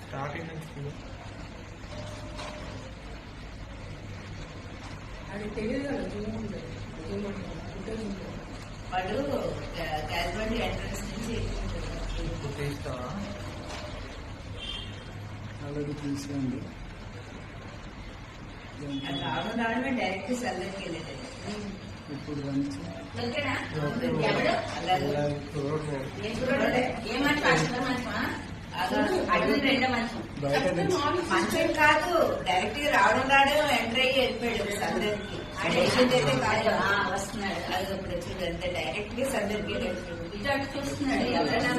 Starting అది తెలియదు కదా వాడు క్యాల్బండి ఎంట్రన్స్ నుంచి తీస్తావా అలాగే తీసుకోండి. రావడమే డైరెక్ట్ సెల్లర్కి వెళ్ళేది. ఇప్పుడు లంచ్ మంచం కాదు, డైరెక్ట్ గా రావడం ఎంటర్ అయ్యి వెళ్ళిపోయాడు సందర్కి. పేషెంట్ అయితే కాదు, వస్తున్నాడు. అది ఇప్పుడు వచ్చింది అంతే, డైరెక్ట్ గా సందర్కి వెళ్ళిపోయాడు. ఇటు అటు చూస్తున్నాడు, ఎవరైనా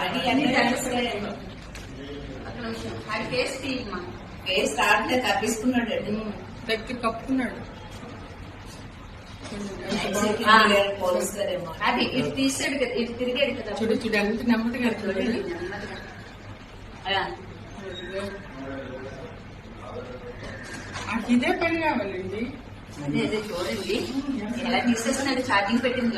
అది అన్ని తెలుస్తాడు. కేసు తాడితే తప్పించుకున్నాడు, వ్యక్తి కప్పుకున్నాడు. పోలుస్తారేమో. అది ఇటు తీసాడు కదా, ఇటు తిరిగాడు కదా. చూడు చూడు ఎంత నెమ్మదిగా ఇదే పని కావాలండి. అదే అదే చూడండి ఎలా తీసేస్తున్నాడు, ఛార్జింగ్ పెట్టింది.